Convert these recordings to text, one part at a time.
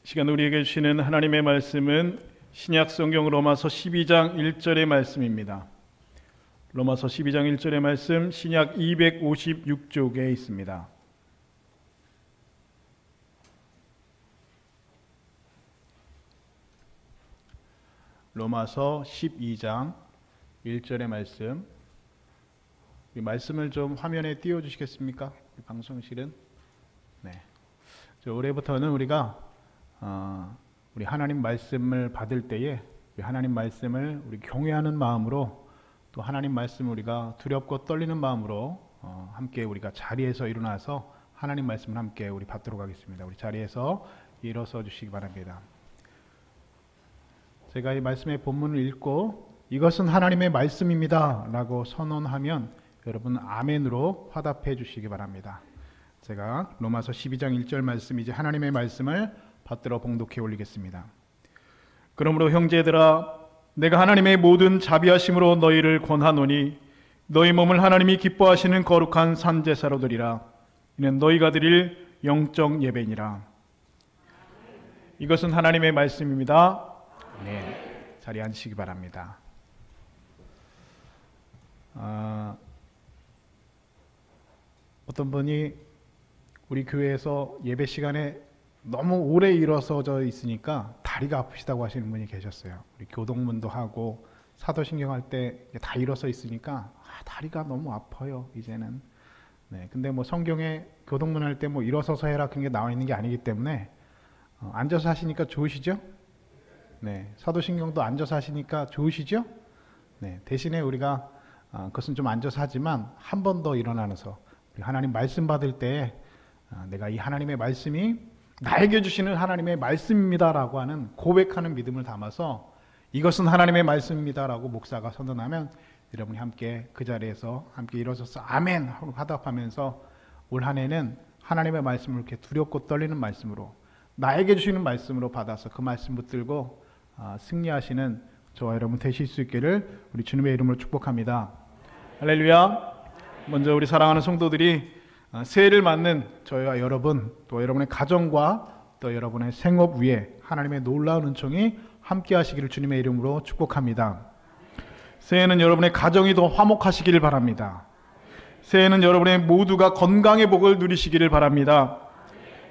시간 우리에게 주시는 하나님의 말씀은 신약 성경 로마서 12장 1절의 말씀입니다. 로마서 12장 1절의 말씀 신약 256쪽에 있습니다. 로마서 12장 1절의 말씀. 이 말씀을 좀 화면에 띄워 주시겠습니까? 방송실은. 네. 올해부터는 우리가 우리 하나님 말씀을 받을 때에 하나님 말씀을 우리 경외하는 마음으로, 또 하나님 말씀을 우리가 두렵고 떨리는 마음으로 함께 우리가 자리에서 일어나서 하나님 말씀을 함께 우리 받도록 하겠습니다. 우리 자리에서 일어서 주시기 바랍니다. 제가 이 말씀의 본문을 읽고 이것은 하나님의 말씀입니다 라고 선언하면 여러분 아멘으로 화답해 주시기 바랍니다. 제가 로마서 12장 1절 말씀, 이제 하나님의 말씀을 받들어 봉독해 올리겠습니다. 그러므로 형제들아, 내가 하나님의 모든 자비하심으로 너희를 권하노니 너희 몸을 하나님이 기뻐하시는 거룩한 산제사로 드리라. 이는 너희가 드릴 영적 예배니라. 이것은 하나님의 말씀입니다. 네, 자리에 앉으시기 바랍니다. 어떤 분이 우리 교회에서 예배 시간에 너무 오래 일어서져 있으니까 다리가 아프시다고 하시는 분이 계셨어요. 우리 교동문도 하고 사도신경 할 때 다 일어서 있으니까 다리가 너무 아파요 이제는. 네, 근데 뭐 성경에 교동문 할 때 뭐 일어서서 해라 그런 게 나와 있는 게 아니기 때문에 앉아서 하시니까 좋으시죠? 네, 사도신경도 앉아서 하시니까 좋으시죠? 네, 대신에 우리가 그것은 좀 앉아서 하지만 한 번 더 일어나서 하나님 말씀 받을 때 내가 이 하나님의 말씀이 나에게 주시는 하나님의 말씀입니다라고 하는 고백하는 믿음을 담아서 이것은 하나님의 말씀입니다라고 목사가 선언하면 여러분이 함께 그 자리에서 함께 일어서서 아멘 하고 화답하면서 올 한 해는 하나님의 말씀을 이렇게 두렵고 떨리는 말씀으로, 나에게 주시는 말씀으로 받아서 그 말씀 붙들고 승리하시는 저와 여러분 되실 수 있기를 우리 주님의 이름으로 축복합니다. 할렐루야. 먼저 우리 사랑하는 성도들이 새해를 맞는 저희와 여러분, 또 여러분의 가정과 또 여러분의 생업 위에 하나님의 놀라운 은총이 함께 하시기를 주님의 이름으로 축복합니다. 새해는 여러분의 가정이 더 화목하시기를 바랍니다. 새해는 여러분의 모두가 건강의 복을 누리시기를 바랍니다.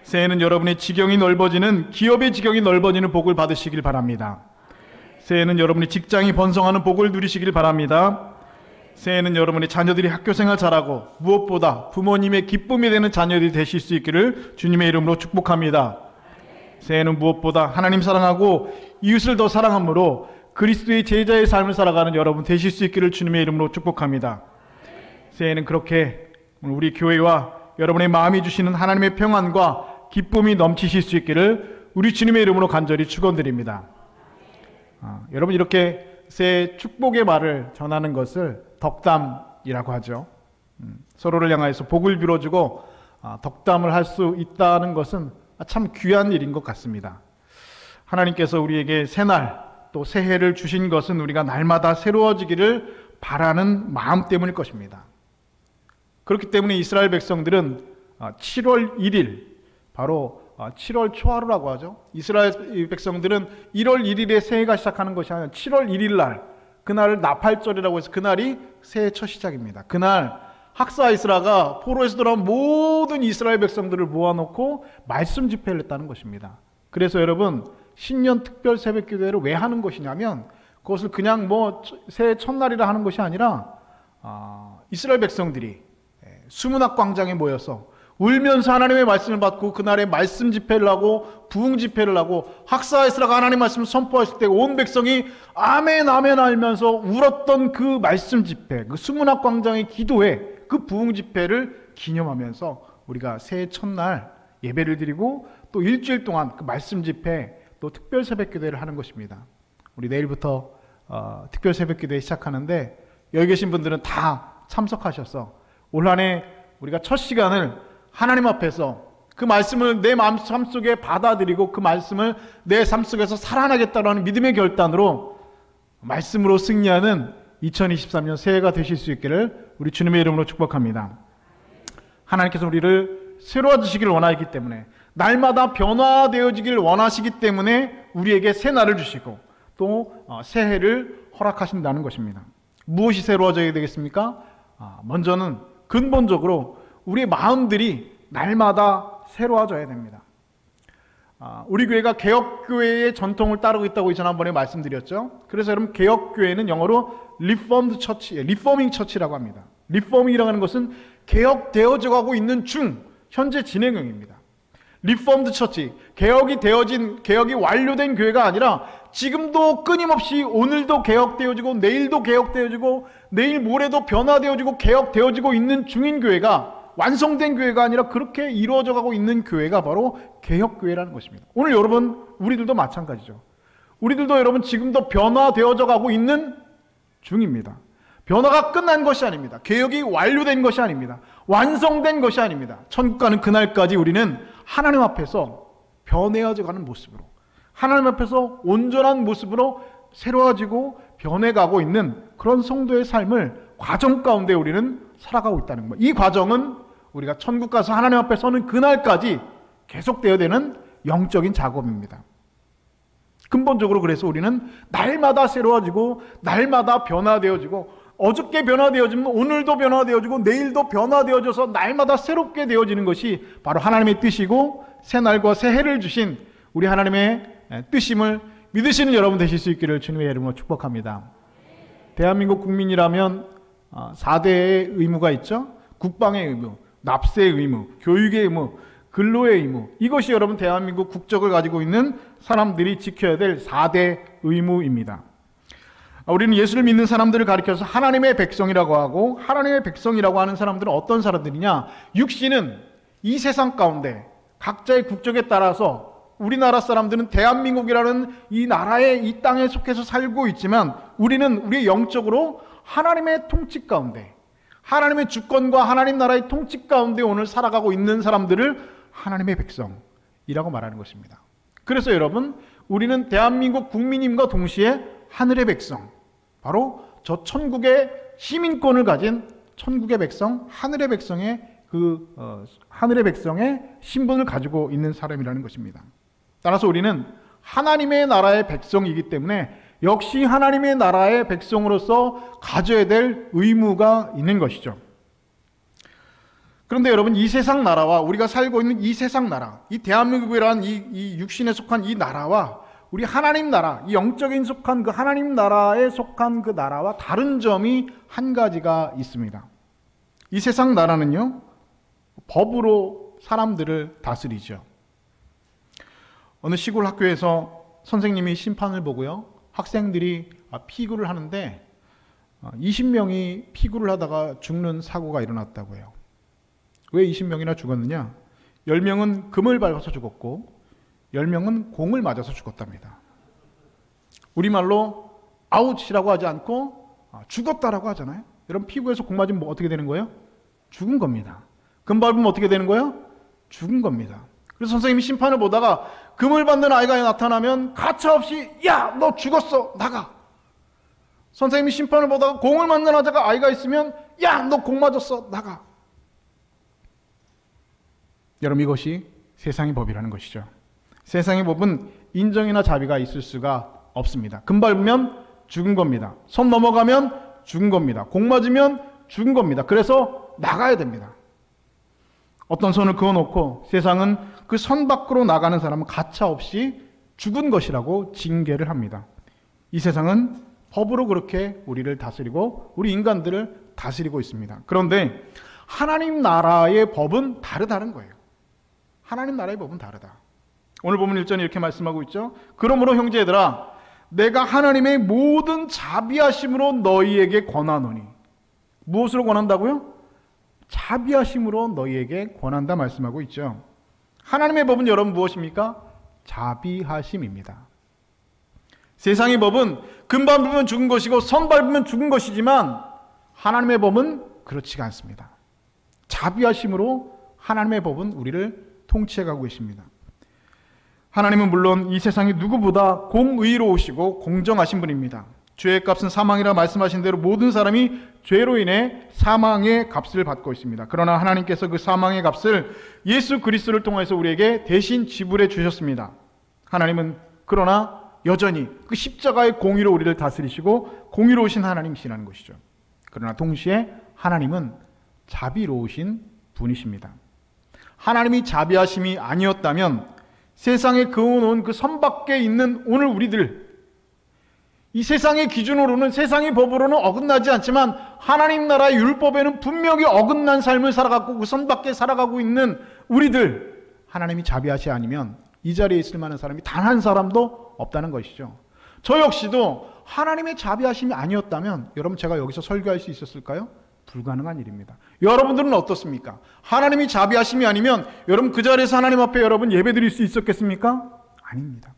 새해는 여러분의 지경이 넓어지는, 기업의 지경이 넓어지는 복을 받으시길 바랍니다. 새해는 여러분의 직장이 번성하는 복을 누리시길 바랍니다. 새해는 여러분의 자녀들이 학교생활 잘하고 무엇보다 부모님의 기쁨이 되는 자녀들이 되실 수 있기를 주님의 이름으로 축복합니다. 새해는 무엇보다 하나님 사랑하고 이웃을 더 사랑함으로 그리스도의 제자의 삶을 살아가는 여러분 되실 수 있기를 주님의 이름으로 축복합니다. 새해는 그렇게 우리 교회와 여러분의 마음이 주시는 하나님의 평안과 기쁨이 넘치실 수 있기를 우리 주님의 이름으로 간절히 축원드립니다. 여러분, 이렇게 새해 축복의 말을 전하는 것을 덕담이라고 하죠. 서로를 향하여서 복을 빌어주고 덕담을 할 수 있다는 것은 참 귀한 일인 것 같습니다. 하나님께서 우리에게 새날 또 새해를 주신 것은 우리가 날마다 새로워지기를 바라는 마음 때문일 것입니다. 그렇기 때문에 이스라엘 백성들은 7월 1일, 바로 7월 초하루라고 하죠. 이스라엘 백성들은 1월 1일에 새해가 시작하는 것이 아니라 7월 1일 날, 그날을 나팔절이라고 해서 그날이 새해 첫 시작입니다. 그날 학사 이스라가 포로에서 돌아온 모든 이스라엘 백성들을 모아놓고 말씀 집회를 했다는 것입니다. 그래서 여러분, 신년 특별 새벽 기도회를 왜 하는 것이냐면 그것을 그냥 뭐 새해 첫날이라 하는 것이 아니라 이스라엘 백성들이 수문학 광장에 모여서 울면서 하나님의 말씀을 받고 그날에 말씀 집회를 하고 부흥 집회를 하고 학사 에스라가 하나님 말씀을 선포했을 때 온 백성이 아멘 아멘 하면서 울었던 그 말씀 집회, 그 수문학 광장의 기도회, 그 부흥 집회를 기념하면서 우리가 새해 첫날 예배를 드리고 또 일주일 동안 그 말씀 집회, 또 특별 새벽 기도회를 하는 것입니다. 우리 내일부터 특별 새벽 기도회 시작하는데 여기 계신 분들은 다 참석하셔서 올 한 해 우리가 첫 시간을 하나님 앞에서 그 말씀을 내 마음 속에 받아들이고 그 말씀을 내 삶 속에서 살아나겠다는 믿음의 결단으로 말씀으로 승리하는 2023년 새해가 되실 수 있기를 우리 주님의 이름으로 축복합니다. 하나님께서 우리를 새로워지시길 원하기 때문에, 날마다 변화되어지길 원하시기 때문에 우리에게 새 날을 주시고 또 새해를 허락하신다는 것입니다. 무엇이 새로워져야 되겠습니까? 먼저는 근본적으로 우리의 마음들이 날마다 새로워져야 됩니다. 우리 교회가 개혁교회의 전통을 따르고 있다고 지난번에 말씀드렸죠. 그래서 여러분, 개혁교회는 영어로 Reformed Church, Reforming Church라고 합니다. Reforming이라고 하는 것은 개혁되어져 가고 있는 중, 현재 진행형입니다. Reformed Church, 개혁이 완료된 교회가 아니라 지금도 끊임없이 오늘도 개혁되어지고 내일도 개혁되어지고 내일 모레도 변화되어지고 개혁되어지고 있는 중인 교회가, 완성된 교회가 아니라 그렇게 이루어져 가고 있는 교회가 바로 개혁교회라는 것입니다. 오늘 여러분, 우리들도 마찬가지죠. 우리들도 여러분 지금도 변화되어져 가고 있는 중입니다. 변화가 끝난 것이 아닙니다. 개혁이 완료된 것이 아닙니다. 완성된 것이 아닙니다. 천국 가는 그날까지 우리는 하나님 앞에서 변해져 가는 모습으로, 하나님 앞에서 온전한 모습으로 새로워지고 변해가고 있는 그런 성도의 삶을 과정 가운데 우리는 살아가고 있다는 것. 이 과정은 우리가 천국 가서 하나님 앞에 서는 그날까지 계속되어야 되는 영적인 작업입니다. 근본적으로 그래서 우리는 날마다 새로워지고 날마다 변화되어지고, 어저께 변화되어지면 오늘도 변화되어지고 내일도 변화되어져서 날마다 새롭게 되어지는 것이 바로 하나님의 뜻이고, 새날과 새해를 주신 우리 하나님의 뜻임을 믿으시는 여러분 되실 수 있기를 주님의 이름으로 축복합니다. 대한민국 국민이라면 4대의 의무가 있죠. 국방의 의무, 납세의 의무, 교육의 의무, 근로의 의무. 이것이 여러분 대한민국 국적을 가지고 있는 사람들이 지켜야 될 4대 의무입니다. 우리는 예수를 믿는 사람들을 가리켜서 하나님의 백성이라고 하고, 하나님의 백성이라고 하는 사람들은 어떤 사람들이냐? 육신은 이 세상 가운데 각자의 국적에 따라서 우리나라 사람들은 대한민국이라는 이 나라에, 이 땅에 속해서 살고 있지만, 우리는 우리의 영적으로 하나님의 통치 가운데, 하나님의 주권과 하나님 나라의 통치 가운데 오늘 살아가고 있는 사람들을 하나님의 백성이라고 말하는 것입니다. 그래서 여러분, 우리는 대한민국 국민임과 동시에 하늘의 백성, 바로 저 천국의 시민권을 가진 천국의 백성, 하늘의 백성의 하늘의 백성의 신분을 가지고 있는 사람이라는 것입니다. 따라서 우리는 하나님의 나라의 백성이기 때문에 역시 하나님의 나라의 백성으로서 가져야 될 의무가 있는 것이죠. 그런데 여러분, 이 세상 나라와 우리가 살고 있는 이 세상 나라, 이 대한민국이라는 이 육신에 속한 이 나라와 우리 하나님 나라, 이 영적인 속한 그 하나님 나라에 속한 그 나라와 다른 점이 한 가지가 있습니다. 이 세상 나라는요, 법으로 사람들을 다스리죠. 어느 시골 학교에서 선생님이 심판을 보고요, 학생들이 피구를 하는데 20명이 피구를 하다가 죽는 사고가 일어났다고 해요. 왜 20명이나 죽었느냐? 10명은 금을 밟아서 죽었고 10명은 공을 맞아서 죽었답니다. 우리말로 아웃이라고 하지 않고 죽었다라고 하잖아요. 여러분, 피구에서 공 맞으면 어떻게 되는 거예요? 죽은 겁니다. 금 밟으면 어떻게 되는 거예요? 죽은 겁니다. 그래서 선생님이 심판을 보다가 금을 받는 아이가 나타나면 가차없이 야, 너 죽었어, 나가. 선생님이 심판을 보다가 공을 맞는 아이가 있으면 야, 너 공 맞았어, 나가. 여러분, 이것이 세상의 법이라는 것이죠. 세상의 법은 인정이나 자비가 있을 수가 없습니다. 금 밟으면 죽은 겁니다. 선 넘어가면 죽은 겁니다. 공 맞으면 죽은 겁니다. 그래서 나가야 됩니다. 어떤 선을 그어놓고 세상은 그 선 밖으로 나가는 사람은 가차없이 죽은 것이라고 징계를 합니다. 이 세상은 법으로 그렇게 우리를 다스리고 우리 인간들을 다스리고 있습니다. 그런데 하나님 나라의 법은 다르다는 거예요. 하나님 나라의 법은 다르다. 오늘 보면 1절에 이렇게 말씀하고 있죠. 그러므로 형제들아, 내가 하나님의 모든 자비하심으로 너희에게 권하노니. 무엇으로 권한다고요? 자비하심으로 너희에게 권한다 말씀하고 있죠. 하나님의 법은 여러분 무엇입니까? 자비하심입니다. 세상의 법은 금 밟으면 죽은 것이고 선 밟으면 죽은 것이지만 하나님의 법은 그렇지가 않습니다. 자비하심으로 하나님의 법은 우리를 통치해가고 계십니다. 하나님은 물론 이 세상에 누구보다 공의로우시고 공정하신 분입니다. 죄의 값은 사망이라 말씀하신 대로 모든 사람이 죄로 인해 사망의 값을 받고 있습니다. 그러나 하나님께서 그 사망의 값을 예수 그리스도를 통해서 우리에게 대신 지불해 주셨습니다. 하나님은 그러나 여전히 그 십자가의 공의로 우리를 다스리시고 공의로우신 하나님이시라는 것이죠. 그러나 동시에 하나님은 자비로우신 분이십니다. 하나님이 자비하심이 아니었다면 세상에 그어놓은 그 선 밖에 있는 오늘 우리들, 이 세상의 기준으로는, 세상의 법으로는 어긋나지 않지만 하나님 나라의 율법에는 분명히 어긋난 삶을 살아가고 그 선 밖에 살아가고 있는 우리들, 하나님이 자비하시 아니면 이 자리에 있을 만한 사람이 단 한 사람도 없다는 것이죠. 저 역시도 하나님의 자비하심이 아니었다면 여러분 제가 여기서 설교할 수 있었을까요? 불가능한 일입니다. 여러분들은 어떻습니까? 하나님이 자비하심이 아니면 여러분 그 자리에서 하나님 앞에 여러분 예배드릴 수 있었겠습니까? 아닙니다.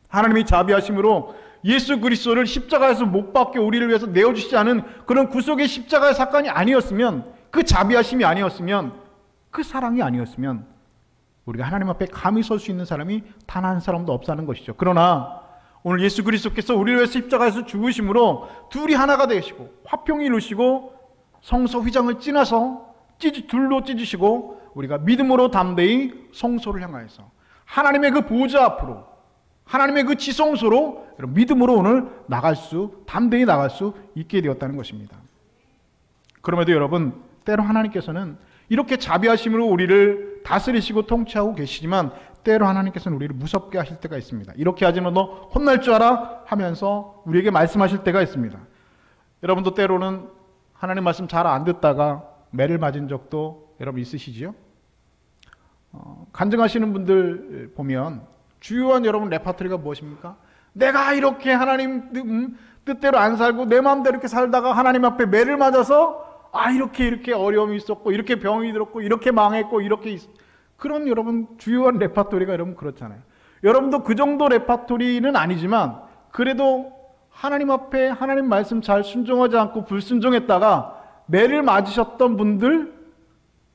하나님이 자비하심으로 예수 그리스도를 십자가에서 못 박게 우리를 위해서 내어주시지 않은 그런 구속의 십자가의 사건이 아니었으면, 그 자비하심이 아니었으면, 그 사랑이 아니었으면 우리가 하나님 앞에 감히 설 수 있는 사람이 단 한 사람도 없다는 것이죠. 그러나 오늘 예수 그리스도께서 우리를 위해서 십자가에서 죽으심으로 둘이 하나가 되시고 화평이 이루시고 성소 휘장을 찢어서 둘로 찢으시고 우리가 믿음으로 담대히 성소를 향하여서 하나님의 그 보좌 앞으로, 하나님의 그 지성소로 믿음으로 오늘 담대히 나갈 수 있게 되었다는 것입니다. 그럼에도 여러분, 때로 하나님께서는 이렇게 자비하심으로 우리를 다스리시고 통치하고 계시지만 때로 하나님께서는 우리를 무섭게 하실 때가 있습니다. 이렇게 하지만 너 혼날 줄 알아? 하면서 우리에게 말씀하실 때가 있습니다. 여러분도 때로는 하나님 말씀 잘 안 듣다가 매를 맞은 적도 여러분 있으시지요? 간증하시는 분들 보면 주요한 여러분 레파토리가 무엇입니까? 내가 이렇게 하나님 뜻대로 안 살고 내 마음대로 이렇게 살다가 하나님 앞에 매를 맞아서 이렇게 어려움이 있었고, 이렇게 병이 들었고, 이렇게 망했고, 그런 여러분 주요한 레파토리가 여러분 그렇잖아요. 여러분도 그 정도 레파토리는 아니지만 그래도 하나님 앞에 하나님 말씀 잘 순종하지 않고 불순종했다가 매를 맞으셨던 분들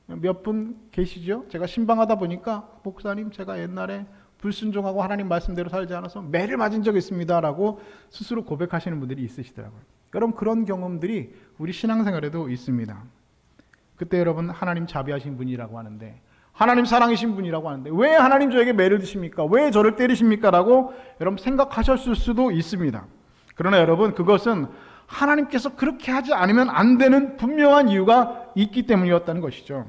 몇 분 계시죠? 제가 신방하다 보니까 목사님 제가 옛날에 불순종하고 하나님 말씀대로 살지 않아서 매를 맞은 적이 있습니다 라고 스스로 고백하시는 분들이 있으시더라고요. 여러분 그런 경험들이 우리 신앙생활에도 있습니다. 그때 여러분 하나님 자비하신 분이라고 하는데, 하나님 사랑이신 분이라고 하는데 왜 하나님 저에게 매를 드십니까? 왜 저를 때리십니까? 라고 여러분 생각하셨을 수도 있습니다. 그러나 여러분 그것은 하나님께서 그렇게 하지 않으면 안 되는 분명한 이유가 있기 때문이었다는 것이죠.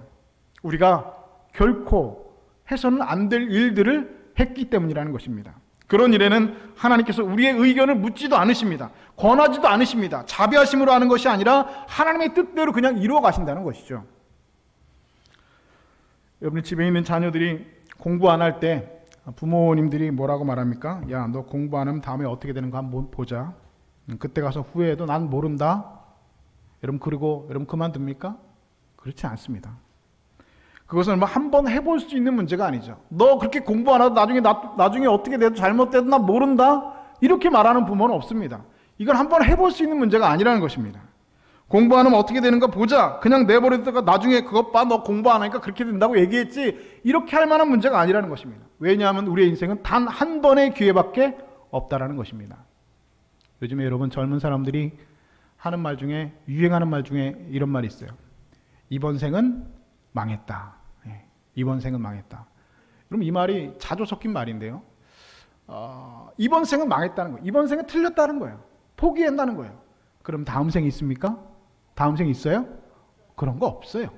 우리가 결코 해서는 안 될 일들을 했기 때문이라는 것입니다. 그런 일에는 하나님께서 우리의 의견을 묻지도 않으십니다. 권하지도 않으십니다. 자비하심으로 하는 것이 아니라 하나님의 뜻대로 그냥 이루어 가신다는 것이죠. 여러분 집에 있는 자녀들이 공부 안 할 때 부모님들이 뭐라고 말합니까? 야, 너 공부 안 하면 다음에 어떻게 되는 거 한번 보자. 그때 가서 후회해도 난 모른다. 여러분 그러고 여러분 그만둡니까? 그렇지 않습니다. 그것은 뭐 한번 해볼 수 있는 문제가 아니죠. 너 그렇게 공부 안 하도 나중에 어떻게 돼도 잘못돼도 난 모른다. 이렇게 말하는 부모는 없습니다. 이건 한번 해볼 수 있는 문제가 아니라는 것입니다. 공부 안 하면 어떻게 되는가 보자. 그냥 내버려두다가 나중에 그것 봐, 너 공부 안 하니까 그렇게 된다고 얘기했지. 이렇게 할 만한 문제가 아니라는 것입니다. 왜냐하면 우리의 인생은 단 한 번의 기회밖에 없다라는 것입니다. 요즘에 여러분 젊은 사람들이 하는 말 중에, 유행하는 말 중에 이런 말이 있어요. 이번 생은 망했다. 이번 생은 망했다. 그럼 이 말이 자주 섞인 말인데요. 이번 생은 망했다는 거예요. 이번 생은 틀렸다는 거예요. 포기한다는 거예요. 그럼 다음 생이 있습니까? 다음 생 있어요? 그런 거 없어요.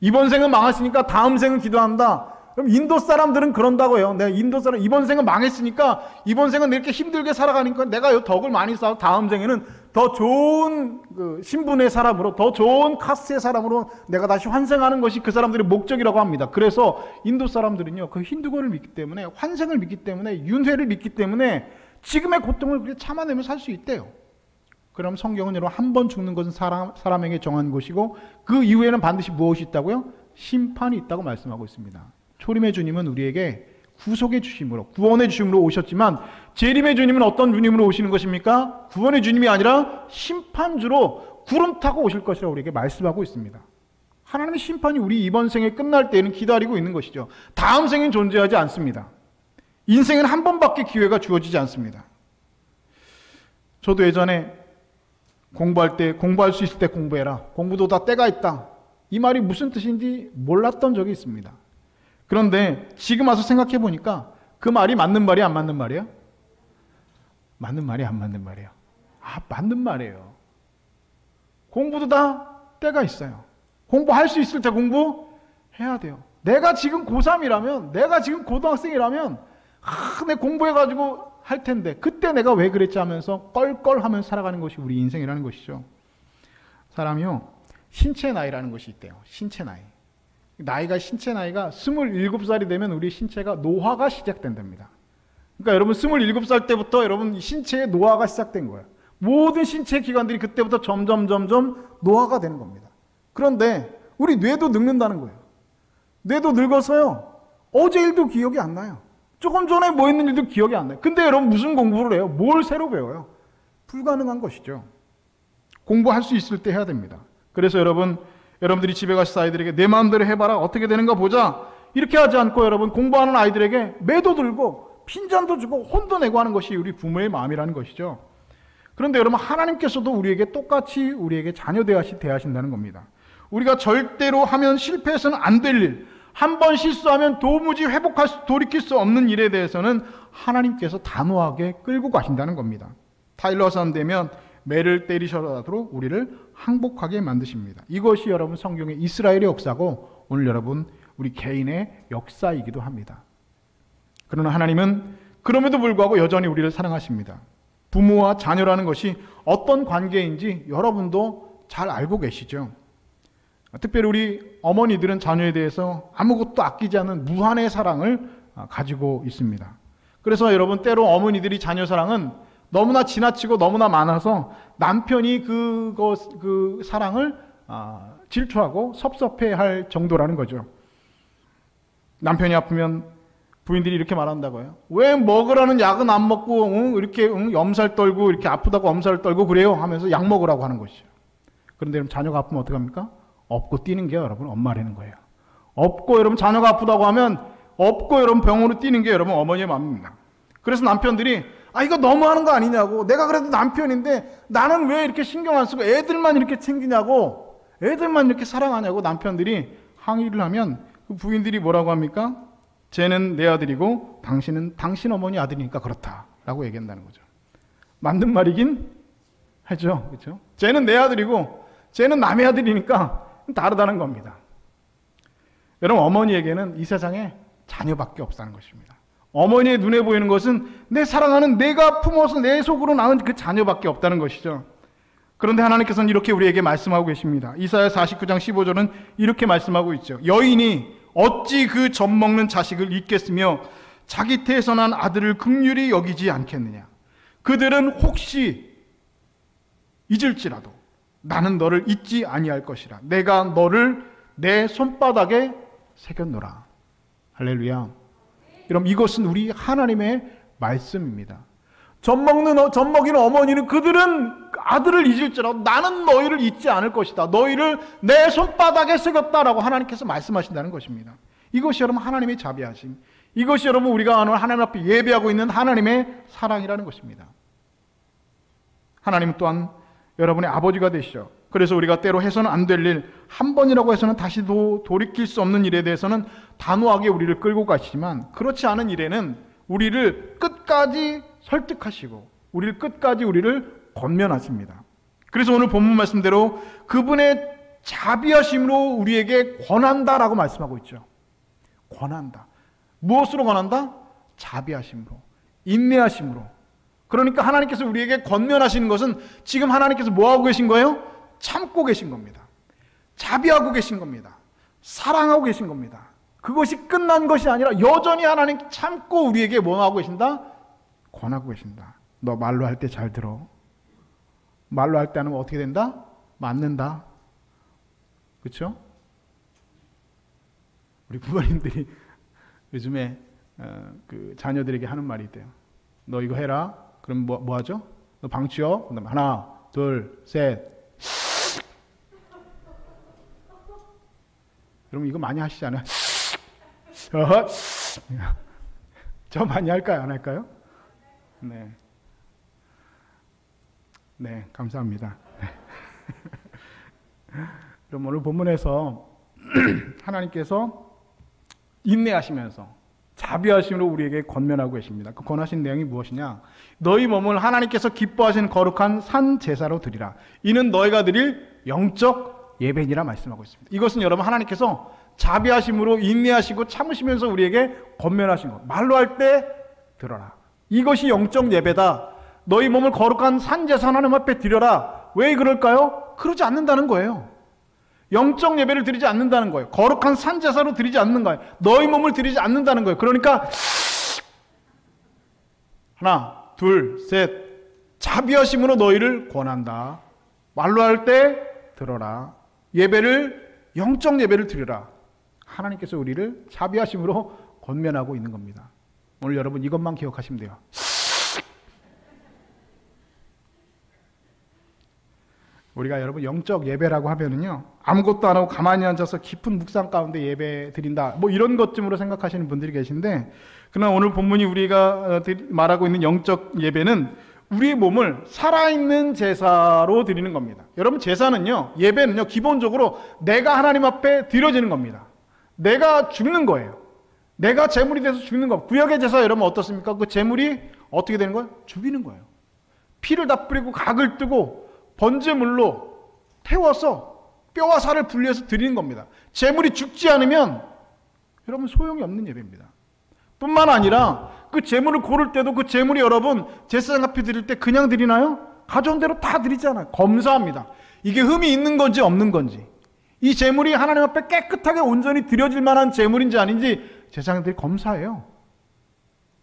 이번 생은 망했으니까 다음 생은 기도한다. 그럼 인도 사람들은 그런다고요. 내가 인도 사람 이번 생은 망했으니까 이번 생은 이렇게 힘들게 살아가니까 내가 덕을 많이 쌓아 다음 생에는 더 좋은 신분의 사람으로, 더 좋은 카스트의 사람으로 내가 다시 환생하는 것이 그 사람들의 목적이라고 합니다. 그래서 인도 사람들은요, 그 힌두교를 믿기 때문에, 환생을 믿기 때문에, 윤회를 믿기 때문에 지금의 고통을 그렇게 참아내며 살 수 있대요. 그럼 성경은 여러분 한 번 죽는 것은 사람에게 정한 것이고 그 이후에는 반드시 무엇이 있다고요? 심판이 있다고 말씀하고 있습니다. 초림의 주님은 우리에게 구속의 주심으로, 구원의 주심으로 오셨지만 재림의 주님은 어떤 주님으로 오시는 것입니까? 구원의 주님이 아니라 심판주로 구름 타고 오실 것이라고 우리에게 말씀하고 있습니다. 하나님의 심판이 우리 이번 생에 끝날 때는 기다리고 있는 것이죠. 다음 생엔 존재하지 않습니다. 인생은 한 번밖에 기회가 주어지지 않습니다. 저도 예전에 공부할 때 공부할 수 있을 때 공부해라. 공부도 다 때가 있다. 이 말이 무슨 뜻인지 몰랐던 적이 있습니다. 그런데 지금 와서 생각해 보니까 그 말이 맞는 말이 안 맞는 말이에요? 맞는 말이 안 맞는 말이에요. 맞는 말이에요. 공부도 다 때가 있어요. 공부할 수 있을 때 공부해야 돼요. 내가 지금 고3이라면, 내가 지금 고등학생이라면 내 공부해가지고 할 텐데 그때 내가 왜 그랬지 하면서 껄껄하면서 살아가는 것이 우리 인생이라는 것이죠. 사람이요, 신체 나이라는 것이 있대요. 신체 나이. 신체 나이가 27살이 되면 우리 신체가 노화가 시작된답니다. 그러니까 여러분 27살 때부터 여러분 신체의 노화가 시작된 거예요. 모든 신체 기관들이 그때부터 점점 노화가 되는 겁니다. 그런데 우리 뇌도 늙는다는 거예요. 뇌도 늙어서요, 어제 일도 기억이 안 나요. 조금 전에 뭐 했는 일도 기억이 안 나요. 근데 여러분 무슨 공부를 해요? 뭘 새로 배워요? 불가능한 것이죠. 공부할 수 있을 때 해야 됩니다. 그래서 여러분들이 집에 가서 아이들에게 내 마음대로 해봐라, 어떻게 되는가 보자, 이렇게 하지 않고 여러분 공부하는 아이들에게 매도 들고 핀잔도 주고 혼도 내고 하는 것이 우리 부모의 마음이라는 것이죠. 그런데 여러분 하나님께서도 우리에게 똑같이 우리에게 자녀 대하신다는 겁니다. 우리가 절대로 하면 실패해서는 안 될 일, 한 번 실수하면 도무지 돌이킬 수 없는 일에 대해서는 하나님께서 단호하게 끌고 가신다는 겁니다. 타일러 사람 되면 매를 때리셔라도 우리를 항복하게 만드십니다. 이것이 여러분 성경의 이스라엘의 역사고 오늘 여러분 우리 개인의 역사이기도 합니다. 그러나 하나님은 그럼에도 불구하고 여전히 우리를 사랑하십니다. 부모와 자녀라는 것이 어떤 관계인지 여러분도 잘 알고 계시죠? 특별히 우리 어머니들은 자녀에 대해서 아무것도 아끼지 않은 무한의 사랑을 가지고 있습니다. 그래서 여러분 때로 어머니들이 자녀 사랑은 너무나 지나치고 너무나 많아서 남편이 그 사랑을 질투하고 섭섭해할 정도라는 거죠. 남편이 아프면 부인들이 이렇게 말한다고요. 왜 먹으라는 약은 안 먹고 이렇게 엄살 떨고 이렇게 아프다고 엄살을 떨고 그래요 하면서 약 먹으라고 하는 것이죠. 그런데 여러분 자녀가 아프면 어떡합니까? 업고 뛰는 게 여러분 엄마라는 거예요. 업고 여러분 자녀가 아프다고 하면 업고 여러분 병원으로 뛰는 게 여러분 어머니의 마음입니다. 그래서 남편들이 이거 너무하는 거 아니냐고, 내가 그래도 남편인데 나는 왜 이렇게 신경 안 쓰고 애들만 이렇게 챙기냐고, 애들만 이렇게 사랑하냐고 남편들이 항의를 하면 그 부인들이 뭐라고 합니까? 쟤는 내 아들이고 당신은 당신 어머니 아들이니까 그렇다라고 얘기한다는 거죠. 맞는 말이긴 하죠. 그렇죠? 쟤는 내 아들이고 쟤는 남의 아들이니까 다르다는 겁니다. 여러분 어머니에게는 이 세상에 자녀밖에 없다는 것입니다. 어머니의 눈에 보이는 것은 내 사랑하는 내가 품어서 내 속으로 낳은 그 자녀밖에 없다는 것이죠. 그런데 하나님께서는 이렇게 우리에게 말씀하고 계십니다. 이사야 49장 15절은 이렇게 말씀하고 있죠. 여인이 어찌 그 젖먹는 자식을 잊겠으며 자기 태에서 난 아들을 긍휼히 여기지 않겠느냐. 그들은 혹시 잊을지라도 나는 너를 잊지 아니할 것이라. 내가 너를 내 손바닥에 새겼노라. 할렐루야. 여러분 이것은 우리 하나님의 말씀입니다. 젖먹이는 어머니는 그들은 아들을 잊을지라도 나는 너희를 잊지 않을 것이다. 너희를 내 손바닥에 새겼다라고 하나님께서 말씀하신다는 것입니다. 이것이 여러분 하나님의 자비하심, 이것이 여러분 우리가 하나님 앞에 예배하고 있는 하나님의 사랑이라는 것입니다. 하나님은 또한 여러분의 아버지가 되시죠. 그래서 우리가 때로 해서는 안 될 일, 한 번이라고 해서는 다시도 돌이킬 수 없는 일에 대해서는 단호하게 우리를 끌고 가시지만 그렇지 않은 일에는 우리를 끝까지 설득하시고 우리를 권면하십니다. 그래서 오늘 본문 말씀대로 그분의 자비하심으로 우리에게 권한다라고 말씀하고 있죠. 권한다. 무엇으로 권한다? 자비하심으로, 인내하심으로. 그러니까 하나님께서 우리에게 권면하시는 것은 지금 하나님께서 뭐하고 계신 거예요? 참고 계신 겁니다. 자비하고 계신 겁니다. 사랑하고 계신 겁니다. 그것이 끝난 것이 아니라 여전히 하나님 참고 우리에게 뭐 하고 계신다? 권하고 계신다. 너 말로 할 때 잘 들어. 말로 할 때 하면 어떻게 된다? 맞는다. 그렇죠? 우리 부모님들이 요즘에 그 자녀들에게 하는 말이 있대요. 너 이거 해라. 그럼 뭐 하죠? 너 방치요. 그다음 하나, 둘, 셋. 여러분 이거 많이 하시지 않아요? 저 많이 할까요? 안 할까요? 네. 네, 감사합니다. 네. 그럼 오늘 본문에서 하나님께서 인내하시면서 자비하심으로 우리에게 권면하고 계십니다. 그 권하신 내용이 무엇이냐? 너희 몸을 하나님께서 기뻐하신 거룩한 산 제사로 드리라. 이는 너희가 드릴 영적 예배니라 말씀하고 있습니다. 이것은 여러분 하나님께서 자비하심으로 인내하시고 참으시면서 우리에게 권면하신 것. 말로 할 때 들어라. 이것이 영적 예배다. 너희 몸을 거룩한 산 제사 하나님 앞에 드려라. 왜 그럴까요? 그러지 않는다는 거예요. 영적 예배를 드리지 않는다는 거예요. 거룩한 산 제사로 드리지 않는 거예요. 너희 몸을 드리지 않는다는 거예요. 그러니까 하나, 둘, 셋, 자비하심으로 너희를 권한다. 말로 할 때 들어라. 영적 예배를 드리라. 하나님께서 우리를 자비하심으로 권면하고 있는 겁니다. 오늘 여러분 이것만 기억하시면 돼요. 우리가 여러분 영적 예배라고 하면은요, 아무것도 안 하고 가만히 앉아서 깊은 묵상 가운데 예배 드린다, 뭐 이런 것쯤으로 생각하시는 분들이 계신데, 그러나 오늘 본문이 우리가 말하고 있는 영적 예배는 우리의 몸을 살아있는 제사로 드리는 겁니다. 여러분, 제사는요, 예배는요, 기본적으로 내가 하나님 앞에 드려지는 겁니다. 내가 죽는 거예요. 내가 제물이 돼서 죽는 거. 구약의 제사 여러분 어떻습니까? 그 제물이 어떻게 되는 거예요? 죽이는 거예요. 피를 다 뿌리고 각을 뜨고 번제물로 태워서 뼈와 살을 분리해서 드리는 겁니다. 제물이 죽지 않으면 여러분 소용이 없는 예배입니다. 뿐만 아니라 그 제물을 고를 때도 그 제물이 여러분 제사장 앞에 드릴 때 그냥 드리나요? 가져온 대로 다 드리잖아요. 검사합니다. 이게 흠이 있는 건지 없는 건지, 이 제물이 하나님 앞에 깨끗하게 온전히 드려질 만한 제물인지 아닌지 제사장들이 검사해요.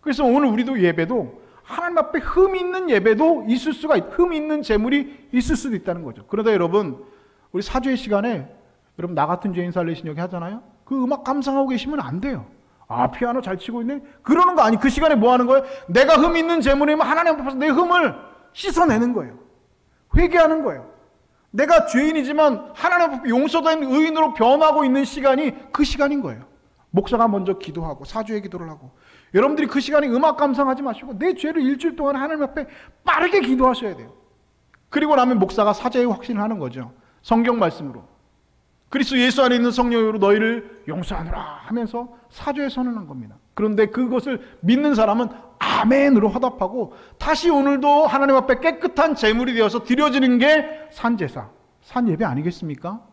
그래서 오늘 우리도 예배도 하나님 앞에 흠 있는 예배도 있을 수가 흠 있는 제물이 있을 수도 있다는 거죠. 그러다 여러분, 우리 사주의 시간에 여러분 나 같은 죄인 살리신 여기 하잖아요. 그 음악 감상하고 계시면 안 돼요. 아, 피아노 잘 치고 있네? 그러는 거 아니. 그 시간에 뭐 하는 거예요? 내가 흠 있는 제물이면 하나님 앞에서 내 흠을 씻어내는 거예요. 회개하는 거예요. 내가 죄인이지만 하나님 앞에 용서된 의인으로 변하고 있는 시간이 그 시간인 거예요. 목사가 먼저 기도하고 사주의 기도를 하고, 여러분들이 그 시간에 음악 감상하지 마시고 내 죄를 일주일 동안 하나님 앞에 빠르게 기도하셔야 돼요. 그리고 나면 목사가 사죄의 확신을 하는 거죠. 성경 말씀으로. 그리스도 예수 안에 있는 성령으로 너희를 용서하노라 하면서 사죄의 선언한 겁니다. 그런데 그것을 믿는 사람은 아멘으로 화답하고 다시 오늘도 하나님 앞에 깨끗한 제물이 되어서 드려지는 게 산제사, 산예배 아니겠습니까?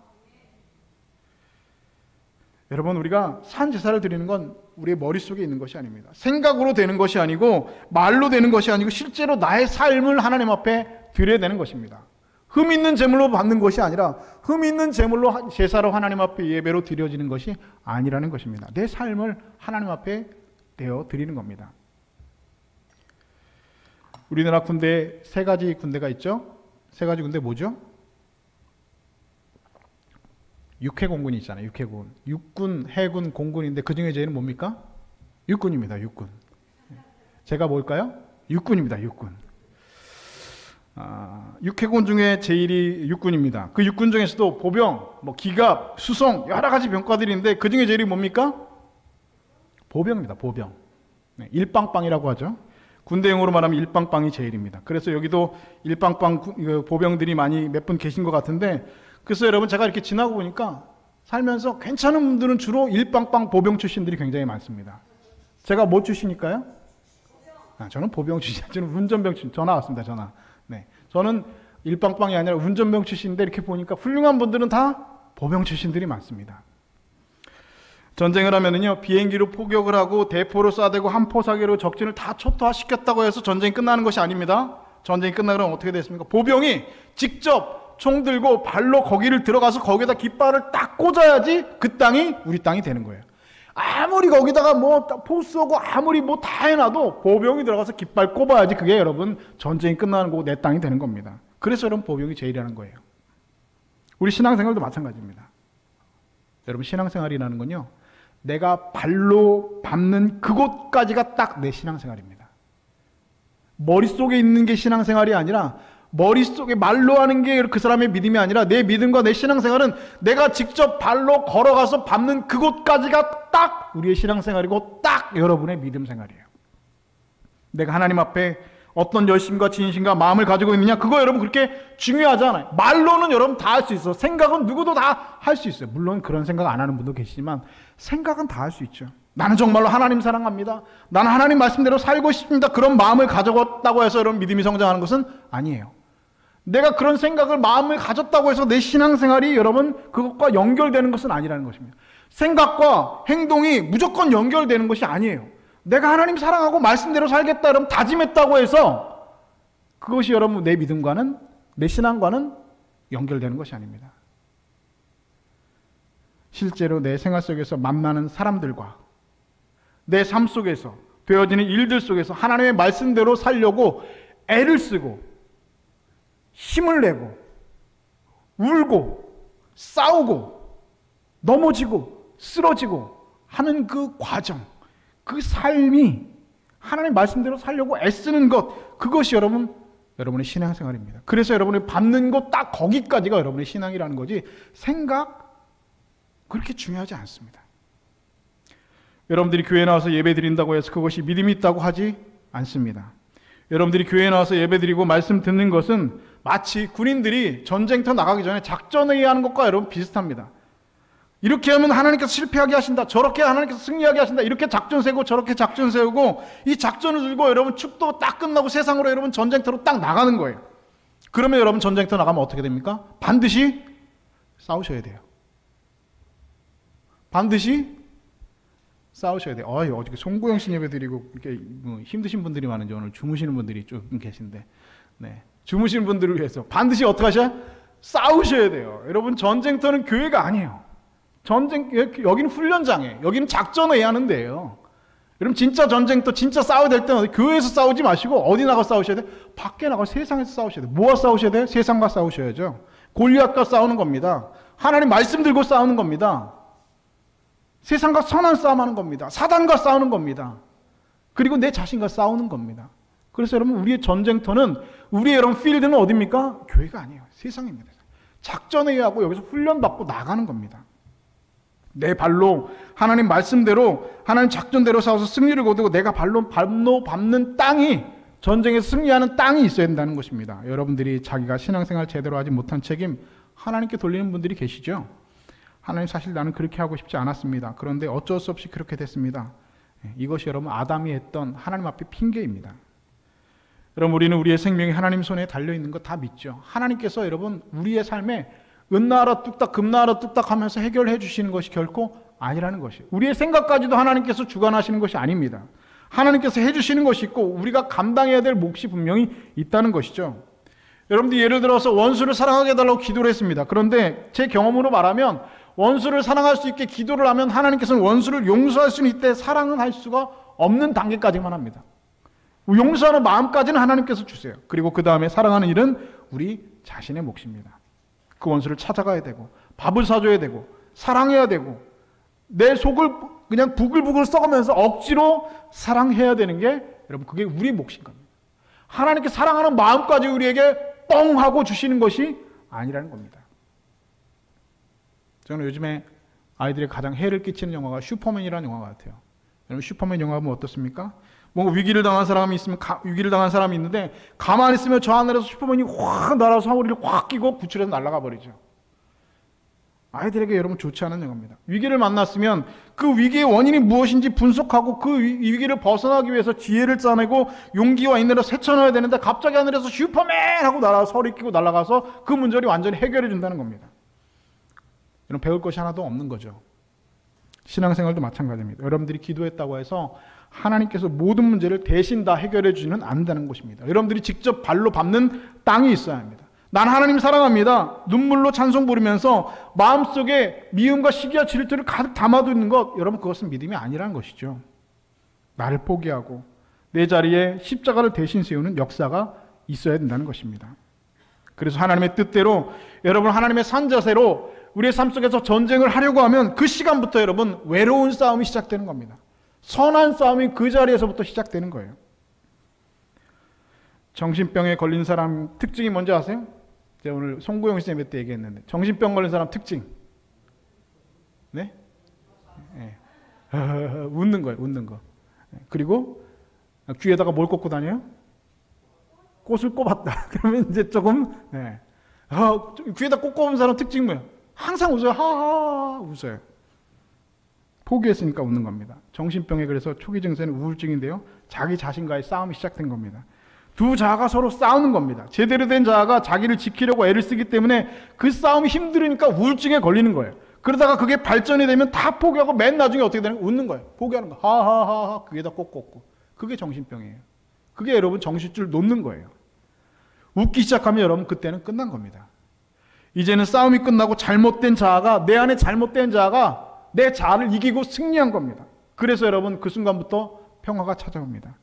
여러분, 우리가 산제사를 드리는 건 우리의 머릿속에 있는 것이 아닙니다. 생각으로 되는 것이 아니고 말로 되는 것이 아니고 실제로 나의 삶을 하나님 앞에 드려야 되는 것입니다. 흠 있는 제물로 받는 것이 아니라 흠 있는 제물로 제사로 하나님 앞에 예배로 드려지는 것이 아니라는 것입니다. 내 삶을 하나님 앞에 내어 드리는 겁니다. 우리나라 군대 세 가지 군대가 있죠. 세 가지 군대 뭐죠? 육해공군이 있잖아요. 육해군. 육군, 해군, 공군인데 그 중에 제일은 뭡니까? 육군입니다. 육군. 제가 뭘까요? 육군입니다. 육군. 육해군 중에 제일이 육군입니다. 그 육군 중에서도 보병, 기갑, 수송 여러 가지 병과들이 있는데 그 중에 제일이 뭡니까? 보병입니다. 보병. 네, 일빵빵이라고 하죠. 군대용어로 말하면 일빵빵이 제일입니다. 그래서 여기도 일빵빵 보병들이 많이 몇 분 계신 것 같은데, 그래서 여러분 제가 이렇게 지나고 보니까 살면서 괜찮은 분들은 주로 일빵빵 보병 출신들이 굉장히 많습니다. 제가 뭐 출신일까요? 저는 보병 출신, 저는 운전병 출신. 전화 왔습니다. 전화. 네, 저는 일빵빵이 아니라 운전병 출신인데 이렇게 보니까 훌륭한 분들은 다 보병 출신들이 많습니다. 전쟁을 하면은요, 비행기로 포격을 하고 대포로 쏴대고 함포사기로 적진을 다 초토화시켰다고 해서 전쟁이 끝나는 것이 아닙니다. 전쟁이 끝나면 어떻게 됐습니까? 보병이 직접 총 들고 발로 거기를 들어가서 거기에다 깃발을 딱 꽂아야지 그 땅이 우리 땅이 되는 거예요. 아무리 거기다가 포스하고 아무리 다 해놔도 보병이 들어가서 깃발 꼽아야지 그게 여러분 전쟁이 끝나는 거고 내 땅이 되는 겁니다. 그래서 여러분 보병이 제일이라는 거예요. 우리 신앙생활도 마찬가지입니다. 여러분, 신앙생활이라는 건요, 내가 발로 밟는 그곳까지가 딱 내 신앙생활입니다. 머릿속에 있는 게 신앙생활이 아니라, 머릿속에 말로 하는 게 그 사람의 믿음이 아니라, 내 믿음과 내 신앙생활은 내가 직접 발로 걸어가서 밟는 그곳까지가 딱 우리의 신앙생활이고 딱 여러분의 믿음 생활이에요. 내가 하나님 앞에 어떤 열심과 진심과 마음을 가지고 있느냐, 그거 여러분 그렇게 중요하지 않아요. 말로는 여러분 다 할 수 있어. 생각은 누구도 다 할 수 있어요. 물론 그런 생각 안 하는 분도 계시지만 생각은 다 할 수 있죠. 나는 정말로 하나님 사랑합니다, 나는 하나님 말씀대로 살고 싶습니다, 그런 마음을 가져왔다고 해서 여러분 믿음이 성장하는 것은 아니에요. 내가 그런 생각을, 마음을 가졌다고 해서 내 신앙생활이 여러분 그것과 연결되는 것은 아니라는 것입니다. 생각과 행동이 무조건 연결되는 것이 아니에요. 내가 하나님 사랑하고 말씀대로 살겠다 여러분 다짐했다고 해서 그것이 여러분 내 믿음과는, 내 신앙과는 연결되는 것이 아닙니다. 실제로 내 생활 속에서 만나는 사람들과 내 삶 속에서 되어지는 일들 속에서 하나님의 말씀대로 살려고 애를 쓰고 힘을 내고 울고 싸우고 넘어지고 쓰러지고 하는 그 과정, 그 삶이 하나님 말씀대로 살려고 애쓰는 것, 그것이 여러분의 신앙생활입니다. 그래서 여러분이 받는 것 딱 거기까지가 여러분의 신앙이라는 거지, 생각 그렇게 중요하지 않습니다. 여러분들이 교회에 나와서 예배 드린다고 해서 그것이 믿음이 있다고 하지 않습니다. 여러분들이 교회에 나와서 예배 드리고 말씀 듣는 것은 마치 군인들이 전쟁터 나가기 전에 작전회의 하는 것과 여러분 비슷합니다. 이렇게 하면 하나님께서 실패하게 하신다, 저렇게 하나님께서 승리하게 하신다, 이렇게 작전 세우고 저렇게 작전 세우고 이 작전을 들고 여러분 축도 딱 끝나고 세상으로 여러분 전쟁터로 딱 나가는 거예요. 그러면 여러분 전쟁터 나가면 어떻게 됩니까? 반드시 싸우셔야 돼요. 반드시 싸우셔야 돼요. 어저께 송구영 씨 예배 드리고 이렇게 힘드신 분들이 많은지 오늘 주무시는 분들이 좀 계신데, 네, 주무시는 분들을 위해서 반드시 어떻게 하셔야? 싸우셔야 돼요. 여러분 전쟁터는 교회가 아니에요. 여기는 훈련장이에요. 여기는 작전을 해야 하는 데예요. 여러분 진짜 전쟁터, 진짜 싸워야 될 때는 교회에서 싸우지 마시고 어디 나가 싸우셔야 돼요? 밖에 나가 세상에서 싸우셔야 돼요. 뭐와 싸우셔야 돼요? 세상과 싸우셔야죠. 골리앗과 싸우는 겁니다. 하나님 말씀 들고 싸우는 겁니다. 세상과 선한 싸움하는 겁니다. 사단과 싸우는 겁니다. 그리고 내 자신과 싸우는 겁니다. 그래서 여러분 우리의 전쟁터는, 우리의 여러분 필드는 어디입니까? 교회가 아니에요. 세상입니다. 작전회의 하고 여기서 훈련받고 나가는 겁니다. 내 발로 하나님 말씀대로, 하나님 작전대로 싸워서 승리를 거두고 내가 발로 밟는 땅이, 전쟁에서 승리하는 땅이 있어야 된다는 것입니다. 여러분들이 자기가 신앙생활 제대로 하지 못한 책임 하나님께 돌리는 분들이 계시죠. 하나님, 사실 나는 그렇게 하고 싶지 않았습니다. 그런데 어쩔 수 없이 그렇게 됐습니다. 이것이 여러분 아담이 했던 하나님 앞에 핑계입니다. 여러분 우리는 우리의 생명이 하나님 손에 달려있는 거 다 믿죠. 하나님께서 여러분 우리의 삶에 은나라 뚝딱 금나라 뚝딱 하면서 해결해 주시는 것이 결코 아니라는 것이에요. 우리의 생각까지도 하나님께서 주관하시는 것이 아닙니다. 하나님께서 해주시는 것이 있고 우리가 감당해야 될 몫이 분명히 있다는 것이죠. 여러분들 예를 들어서 원수를 사랑하게 해달라고 기도를 했습니다. 그런데 제 경험으로 말하면 원수를 사랑할 수 있게 기도를 하면 하나님께서는 원수를 용서할 수는 있대 사랑은 할 수가 없는 단계까지만 합니다. 용서하는 마음까지는 하나님께서 주세요. 그리고 그 다음에 사랑하는 일은 우리 자신의 몫입니다. 그 원수를 찾아가야 되고 밥을 사줘야 되고 사랑해야 되고 내 속을 그냥 부글부글 썩으면서 억지로 사랑해야 되는 게 여러분 그게 우리 몫인 겁니다. 하나님께 사랑하는 마음까지 우리에게 뻥 하고 주시는 것이 아니라는 겁니다. 저는 요즘에 아이들의 가장 해를 끼치는 영화가 슈퍼맨이라는 영화 같아요. 여러분 슈퍼맨 영화 보면 어떻습니까? 뭔가 위기를 당한 사람이 있으면 위기를 당한 사람이 있는데 가만히 있으면 저 하늘에서 슈퍼맨이 확 날아서 사거리를 확 끼고 구출해서 날아가 버리죠. 아이들에게 여러분 좋지 않은 영화입니다. 위기를 만났으면 그 위기의 원인이 무엇인지 분석하고 그 위기를 벗어나기 위해서 지혜를 짜내고 용기와 인내로 헤쳐나야 되는데 갑자기 하늘에서 슈퍼맨 하고 날아서 서리 끼고 날아가서 그 문제를 완전히 해결해 준다는 겁니다. 여러분 배울 것이 하나도 없는 거죠. 신앙생활도 마찬가지입니다. 여러분들이 기도했다고 해서 하나님께서 모든 문제를 대신 다 해결해 주지는 않는다는 것입니다. 여러분들이 직접 발로 밟는 땅이 있어야 합니다. 난 하나님 사랑합니다. 눈물로 찬송 부르면서 마음속에 미움과 시기와 질투를 가득 담아두는 것, 여러분 그것은 믿음이 아니라는 것이죠. 나를 포기하고 내 자리에 십자가를 대신 세우는 역사가 있어야 된다는 것입니다. 그래서 하나님의 뜻대로 여러분 하나님의 산자세로 우리의 삶 속에서 전쟁을 하려고 하면 그 시간부터 여러분 외로운 싸움이 시작되는 겁니다. 선한 싸움이 그 자리에서부터 시작되는 거예요. 정신병에 걸린 사람 특징이 뭔지 아세요? 제가 오늘 송구영 씨 예배 때 얘기했는데 정신병 걸린 사람 특징. 네? 네. 웃는 거예요. 웃는 거. 그리고 귀에다가 뭘 꽂고 다녀요? 꽃을 꼽았다. 그러면 이제 조금 귀에다 꽃 꼽은 사람 특징이 뭐예요? 항상 웃어요. 하하 웃어요. 포기했으니까 웃는 겁니다. 정신병에 그래서 초기 증세는 우울증인데요. 자기 자신과의 싸움이 시작된 겁니다. 두 자아가 서로 싸우는 겁니다. 제대로 된 자아가 자기를 지키려고 애를 쓰기 때문에 그 싸움이 힘들으니까 우울증에 걸리는 거예요. 그러다가 그게 발전이 되면 다 포기하고 맨 나중에 어떻게 되는 거예요? 웃는 거예요. 포기하는 거. 하하하하 그게다 꼭 꽂고. 그게 정신병이에요. 그게 여러분 정신줄 놓는 거예요. 웃기 시작하면 여러분 그때는 끝난 겁니다. 이제는 싸움이 끝나고 잘못된 자아가 내 안에 잘못된 자아가 내 자아를 이기고 승리한 겁니다. 그래서 여러분 그 순간부터 평화가 찾아옵니다.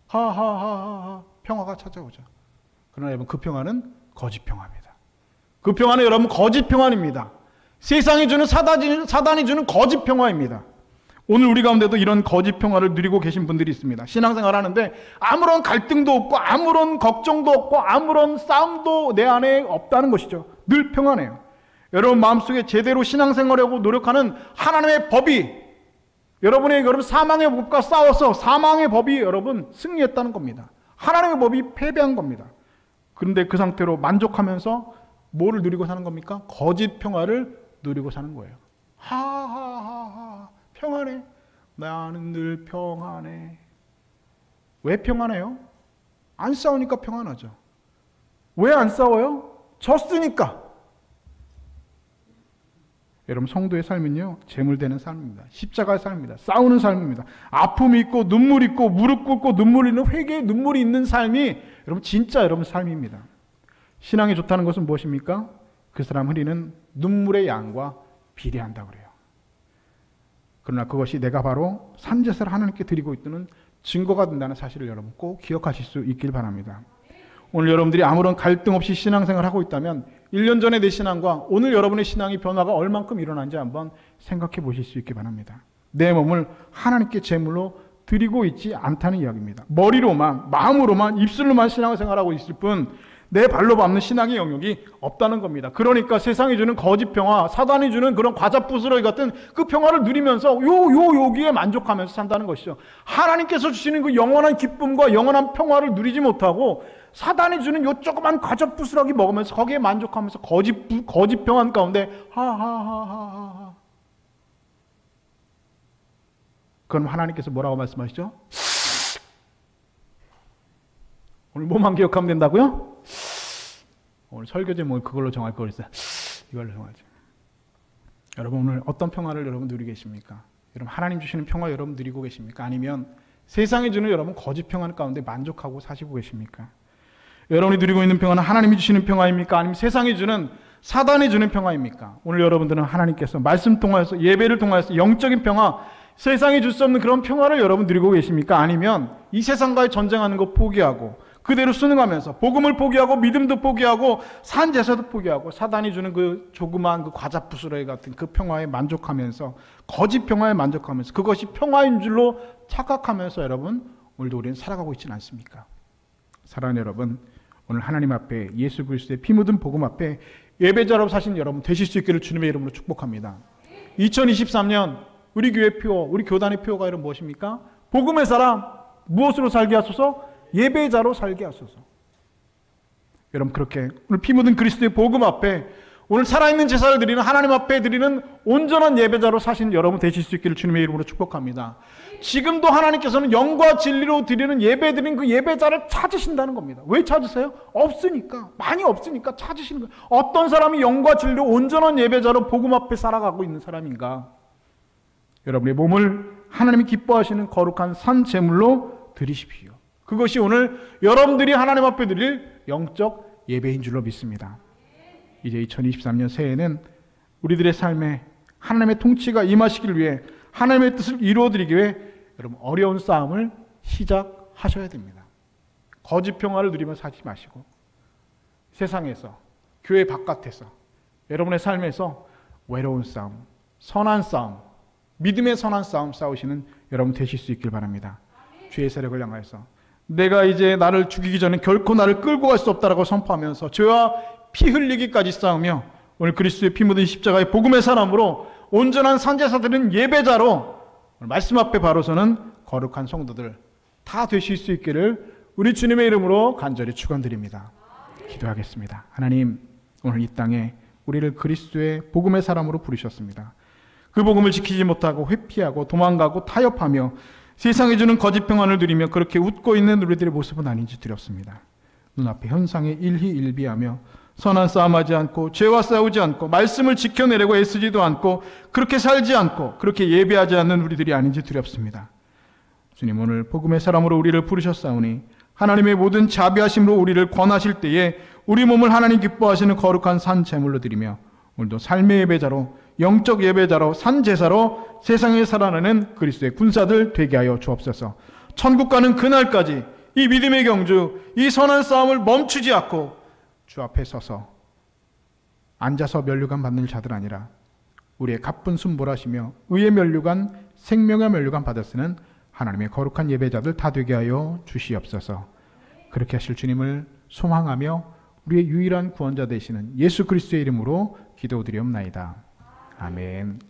하하하하 평화가 찾아오죠. 그러나 여러분 그 평화는 거짓 평화입니다. 그 평화는 여러분 거짓 평화입니다. 세상이 주는 사단이 주는 거짓 평화입니다. 오늘 우리 가운데도 이런 거짓 평화를 누리고 계신 분들이 있습니다. 신앙생활 하는데 아무런 갈등도 없고 아무런 걱정도 없고 아무런 싸움도 내 안에 없다는 것이죠. 늘 평안해요. 여러분 마음속에 제대로 신앙생활하고 노력하는 하나님의 법이 여러분 사망의 법과 싸워서 사망의 법이 여러분 승리했다는 겁니다. 하나님의 법이 패배한 겁니다. 그런데 그 상태로 만족하면서 뭐를 누리고 사는 겁니까? 거짓 평화를 누리고 사는 거예요. 하하하하 평안해. 나는 늘 평안해. 왜 평안해요? 안 싸우니까 평안하죠. 왜 안 싸워요? 졌으니까. 여러분 성도의 삶은요 재물되는 삶입니다. 십자가의 삶입니다. 싸우는 삶입니다. 아픔이 있고 눈물이 있고 무릎 꿇고 눈물이 있는 회개의 눈물이 있는 삶이 여러분 진짜 여러분 삶입니다. 신앙이 좋다는 것은 무엇입니까? 그 사람 흘리는 눈물의 양과 비례한다고 그래요. 그러나 그것이 내가 바로 산제사를 하나님께 드리고 있다는 증거가 된다는 사실을 여러분 꼭 기억하실 수 있길 바랍니다. 오늘 여러분들이 아무런 갈등 없이 신앙생활을 하고 있다면 1년 전의 내 신앙과 오늘 여러분의 신앙의 변화가 얼만큼 일어난지 한번 생각해 보실 수 있기 바랍니다. 내 몸을 하나님께 제물로 드리고 있지 않다는 이야기입니다. 머리로만 마음으로만 입술로만 신앙생활하고 있을 뿐 내 발로 밟는 신앙의 영역이 없다는 겁니다. 그러니까 세상이 주는 거짓 평화, 사단이 주는 그런 과자 부스러기 같은 그 평화를 누리면서 여기에 만족하면서 산다는 것이죠. 하나님께서 주시는 그 영원한 기쁨과 영원한 평화를 누리지 못하고 사단이 주는 요 조그만 과자 부스러기 먹으면서 거기에 만족하면서 거짓 평안 가운데 하하하하하. 그럼 하나님께서 뭐라고 말씀하시죠? 오늘 뭐만 기억하면 된다고요? 오늘 설교 제목을 그걸로 정할 거 그랬어요. 이걸로 정하죠. 여러분 오늘 어떤 평화를 여러분 누리고 계십니까? 여러분 하나님 주시는 평화 여러분 누리고 계십니까? 아니면 세상이 주는 여러분 거짓 평화 가운데 만족하고 사시고 계십니까? 여러분이 누리고 있는 평화는 하나님이 주시는 평화입니까? 아니면 세상이 주는 사단이 주는 평화입니까? 오늘 여러분들은 하나님께서 말씀 통하여서 예배를 통하여서 영적인 평화, 세상이 줄 수 없는 그런 평화를 여러분 누리고 계십니까? 아니면 이 세상과의 전쟁하는 거 포기하고 그대로 순응하면서 복음을 포기하고 믿음도 포기하고 산 제사도 포기하고 사단이 주는 그 조그만 그 과자 부스러기 같은 그 평화에 만족하면서 거짓 평화에 만족하면서 그것이 평화인 줄로 착각하면서 여러분 오늘도 우리는 살아가고 있지는 않습니까? 사랑하는 여러분, 오늘 하나님 앞에 예수 그리스도의 피 묻은 복음 앞에 예배자로 사신 여러분 되실 수 있기를 주님의 이름으로 축복합니다. 2023년 우리 교회 표, 우리 교단의 표가 여러분 무엇입니까? 복음의 사람 무엇으로 살게 하소서? 예배자로 살게 하소서. 여러분 그렇게 오늘 피 묻은 그리스도의 복음 앞에 오늘 살아있는 제사를 드리는 하나님 앞에 드리는 온전한 예배자로 사신 여러분 되실 수 있기를 주님의 이름으로 축복합니다. 지금도 하나님께서는 영과 진리로 드리는 예배 드린 그 예배자를 찾으신다는 겁니다. 왜 찾으세요? 없으니까. 많이 없으니까 찾으시는 거예요. 어떤 사람이 영과 진리로 온전한 예배자로 복음 앞에 살아가고 있는 사람인가? 여러분의 몸을 하나님이 기뻐하시는 거룩한 산 제물로 드리십시오. 그것이 오늘 여러분들이 하나님 앞에 드릴 영적 예배인 줄로 믿습니다. 이제 2023년 새해에는 우리들의 삶에 하나님의 통치가 임하시길 위해 하나님의 뜻을 이루어드리기 위해 여러분 어려운 싸움을 시작하셔야 됩니다. 거짓 평화를 누리면서 하지 마시고 세상에서 교회 바깥에서 여러분의 삶에서 외로운 싸움, 선한 싸움, 믿음의 선한 싸움 싸우시는 여러분 되실 수 있길 바랍니다. 주의 세력을 향하여서 내가 이제 나를 죽이기 전에 결코 나를 끌고 갈 수 없다라고 선포하면서 죄와 피 흘리기까지 싸우며 오늘 그리스도의 피 묻은 십자가의 복음의 사람으로 온전한 산제사들은 예배자로 말씀 앞에 바로 서는 거룩한 성도들 다 되실 수 있기를 우리 주님의 이름으로 간절히 축원드립니다. 기도하겠습니다. 하나님, 오늘 이 땅에 우리를 그리스도의 복음의 사람으로 부르셨습니다. 그 복음을 지키지 못하고 회피하고 도망가고 타협하며 세상이 주는 거짓 평안을 누리며 그렇게 웃고 있는 우리들의 모습은 아닌지 두렵습니다. 눈앞에 현상에 일희일비하며 선한 싸움하지 않고 죄와 싸우지 않고 말씀을 지켜내려고 애쓰지도 않고 그렇게 살지 않고 그렇게 예배하지 않는 우리들이 아닌지 두렵습니다. 주님, 오늘 복음의 사람으로 우리를 부르셨사오니 하나님의 모든 자비하심으로 우리를 권하실 때에 우리 몸을 하나님 기뻐하시는 거룩한 산 제물로 드리며 오늘도 삶의 예배자로, 영적 예배자로, 산 제사로 세상에 살아나는 그리스도의 군사들 되게 하여 주옵소서. 천국 가는 그날까지 이 믿음의 경주, 이 선한 싸움을 멈추지 않고 주 앞에 서서 앉아서 면류관 받는 자들 아니라 우리의 가쁜 순보라시며 의의 면류관, 생명의 면류관 받아 쓰는 하나님의 거룩한 예배자들 다 되게 하여 주시옵소서. 그렇게 하실 주님을 소망하며 우리의 유일한 구원자 되시는 예수 그리스도의 이름으로 기도드리옵나이다. 아멘.